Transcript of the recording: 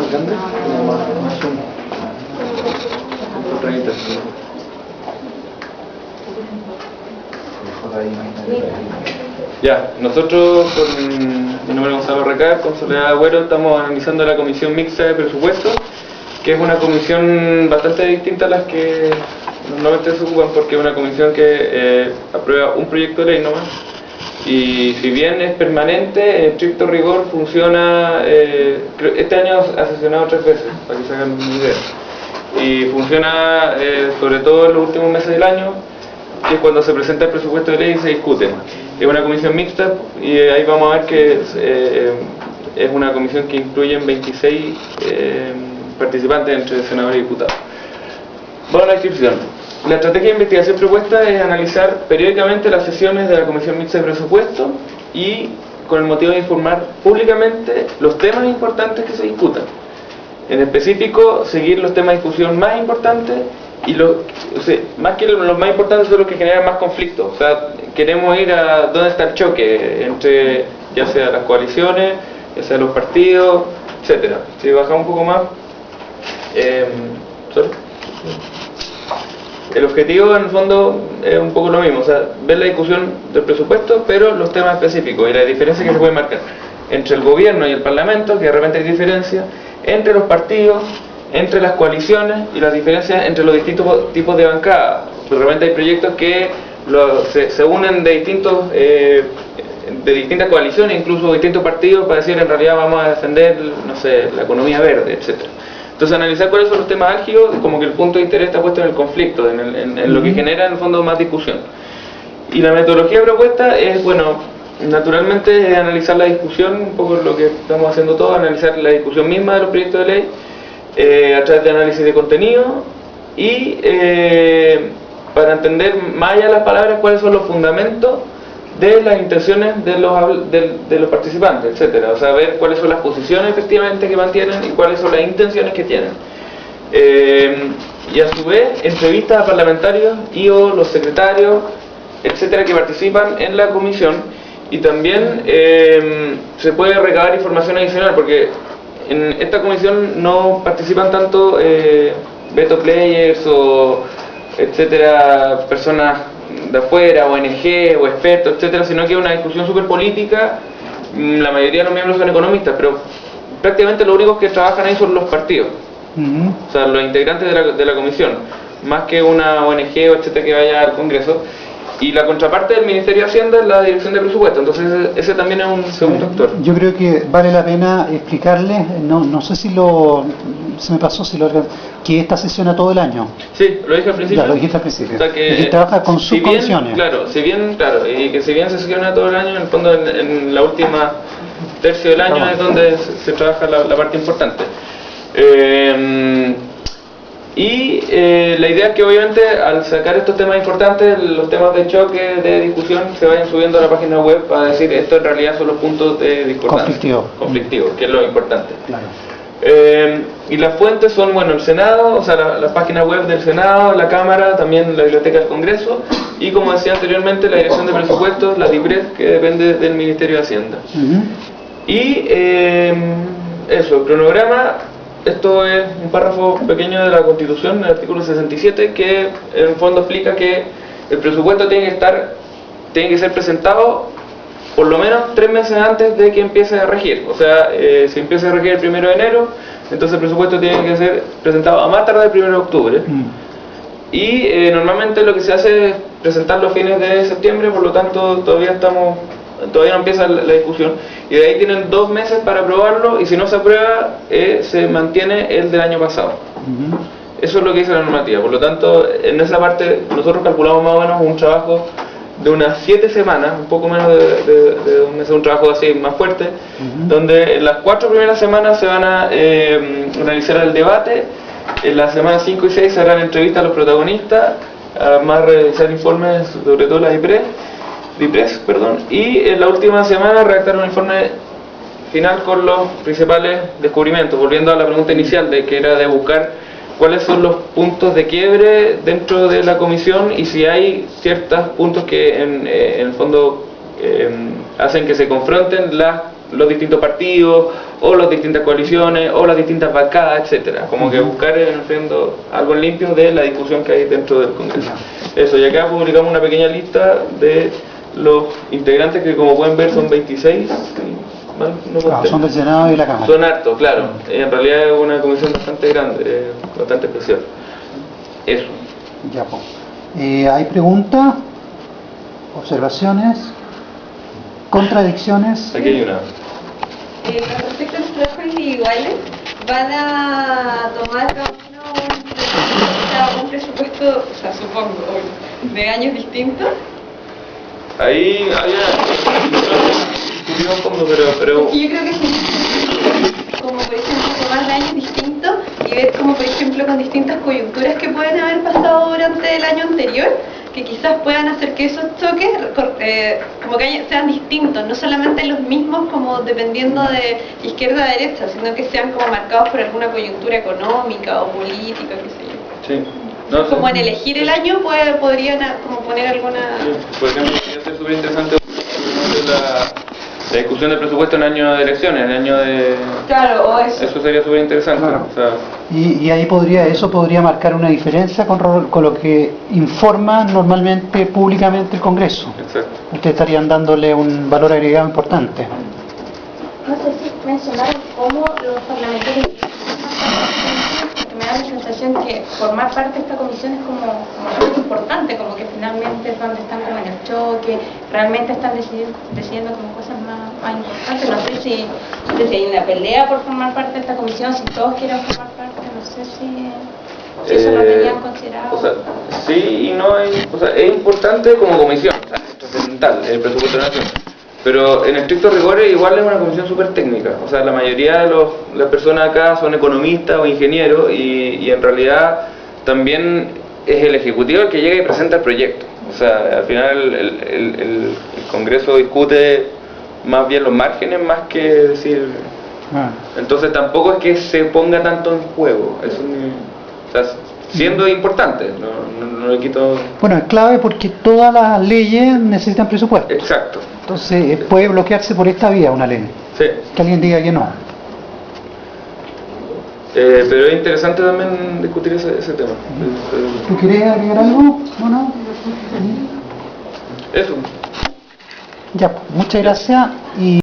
más grande? Más zoom. Otra interfaz. Ya, nosotros con mi nombre es Gonzalo Recal, con Soledad Agüero, estamos analizando la comisión mixta de presupuesto, que es una comisión bastante distinta a las que normalmente se ocupan, porque es una comisión que aprueba un proyecto de ley nomás, y si bien es permanente, en estricto rigor funciona, este año ha sesionado 3 veces, para que se hagan una idea, y funciona sobre todo en los últimos meses del año, que es cuando se presenta el presupuesto de ley y se discute. Es una comisión mixta y ahí vamos a ver que es una comisión que incluye 26 participantes entre senadores y diputados. Vamos a la descripción. La estrategia de investigación propuesta es analizar periódicamente las sesiones de la comisión mixta de presupuesto y con el motivo de informar públicamente los temas importantes que se discutan. En específico, seguir los temas de discusión más importantes y más que los más importantes son los que generan más conflictos. O sea, queremos ir a dónde está el choque entre ya sea las coaliciones, ya sea los partidos, etcétera. Si bajamos un poco más, el objetivo en el fondo es un poco lo mismo, o sea, ver la discusión del presupuesto, pero los temas específicos y la diferencia que se puede marcar entre el gobierno y el parlamento, que de repente hay diferencia, entre los partidos, entre las coaliciones y las diferencias entre los distintos tipos de bancadas. De repente hay proyectos que se unen de distintas coaliciones, incluso distintos partidos, para decir en realidad vamos a defender, no sé, la economía verde, etcétera. Entonces analizar cuáles son los temas álgidos, como que el punto de interés está puesto en el conflicto, en lo que genera en el fondo más discusión. Y la metodología propuesta es, bueno, naturalmente analizar la discusión, un poco lo que estamos haciendo todos, analizar la discusión misma de los proyectos de ley, a través de análisis de contenido y para entender más allá de las palabras cuáles son los fundamentos de las intenciones de los participantes, etcétera. O sea, ver cuáles son las posiciones efectivamente que mantienen y cuáles son las intenciones que tienen. Y a su vez, entrevistas a parlamentarios y o los secretarios, etcétera, que participan en la comisión. Y también se puede recabar información adicional, porque en esta comisión no participan tanto veto players o etcétera, personas de afuera, ONG o expertos, etcétera, sino que es una discusión súper política. La mayoría de los miembros son economistas, pero prácticamente los únicos que trabajan ahí son los partidos, o sea, los integrantes de la comisión, más que una ONG o etcétera que vaya al Congreso. Y la contraparte del Ministerio de Hacienda es la Dirección de Presupuesto, entonces ese también es un segundo actor. Yo creo que vale la pena explicarles, no sé si se me pasó, que esta sesiona todo el año. Sí, lo dije al principio. Ya, lo dijiste al principio. O sea y que trabaja con sus comisiones. Claro, y que si bien se sesiona todo el año, en el fondo en la última tercio del año es donde se trabaja la parte importante. La idea es que obviamente al sacar estos temas importantes, los temas de choque, de discusión, se vayan subiendo a la página web para decir esto en realidad son los puntos de discordancia. Conflictivos, que es lo importante. Claro. Y las fuentes son, bueno, el Senado, o sea, la página web del Senado, la Cámara, también la Biblioteca del Congreso y, como decía anteriormente, la Dirección de Presupuestos, la DIPRES, que depende del Ministerio de Hacienda. Y eso, el cronograma. Esto es un párrafo pequeño de la Constitución, el artículo 67, que en el fondo explica que el presupuesto tiene que ser presentado por lo menos 3 meses antes de que empiece a regir. O sea, si empieza a regir el 1 de enero, entonces el presupuesto tiene que ser presentado a más tardar el 1 de octubre. Y normalmente lo que se hace es presentarlo a fines de septiembre, por lo tanto todavía no empieza la discusión, y de ahí tienen 2 meses para aprobarlo, y si no se aprueba se mantiene el del año pasado. Eso es lo que dice la normativa. Por lo tanto, en esa parte nosotros calculamos más o menos un trabajo de unas 7 semanas, un poco menos de un mes, un trabajo así más fuerte, donde en las 4 primeras semanas se van a realizar el debate, en las semanas 5 y 6 se harán entrevistas a los protagonistas, más realizar informes, sobre todo la DIPRES, y en la última semana redactar un informe final con los principales descubrimientos, volviendo a la pregunta inicial que era de buscar cuáles son los puntos de quiebre dentro de la comisión y si hay ciertos puntos que en el fondo hacen que se confronten las los distintos partidos, o las distintas coaliciones, o las distintas bancadas, etcétera. Como que buscar en el fondo algo limpio de la discusión que hay dentro del Congreso. Eso, y acá publicamos una pequeña lista de los integrantes que, como pueden ver, son 26. Son del Senado y la Cámara. Son hartos, claro. En realidad es una comisión bastante grande, bastante especial. Eso. Ya, pues. ¿Hay preguntas? ¿Observaciones? ¿Contradicciones? Aquí hay una. Con respecto a los trabajos individuales, ¿van a tomar cada uno un presupuesto, o sea, supongo, de años distintos? Ahí discutido un fondo, pero... Y yo creo que sí, como por ejemplo tomar de años distintos y ver como por ejemplo con distintas coyunturas que pueden haber pasado durante el año anterior, que quizás puedan hacer que esos choques como que sean distintos, no solamente los mismos como dependiendo de izquierda a derecha, sino que sean como marcados por alguna coyuntura económica o política, qué sé yo. Sí. No, como sí. en elegir el año podrían como poner alguna... Sí. Por ejemplo, podría ser súper interesante la discusión del presupuesto en año de elecciones, en año de... Claro, o eso. Eso sería súper interesante. Claro. O sea, Y ahí eso podría marcar una diferencia con lo que informa normalmente públicamente el Congreso. exacto. Ustedes estarían dándole un valor agregado importante. No sé si mencionaron cómo los parlamentarios, porque me da la sensación que formar parte de esta comisión es como algo importante, como que finalmente es donde están como en el choque, realmente están decidiendo como cosas más importantes. No sé si hay una pelea por formar parte de esta comisión, si todos quieren formar parte, no sé si eso lo tenían considerado. O sea, sí y no o sea, es importante como comisión, o sea, es trascendental el presupuesto de la nación. Pero en estricto rigor igual es una comisión súper técnica, o sea, la mayoría de las personas acá son economistas o ingenieros y en realidad también es el ejecutivo el que llega y presenta el proyecto. O sea, al final el Congreso discute más bien los márgenes más que decir... Entonces tampoco es que se ponga tanto en juego, o sea, siendo importante, no le quito... Bueno, es clave porque todas las leyes necesitan presupuesto. Exacto. Entonces puede bloquearse por esta vía una ley. Sí. Que alguien diga que no. Pero es interesante también discutir ese tema. ¿Tú quieres agregar algo? ¿No? Eso. Ya, pues, muchas gracias y...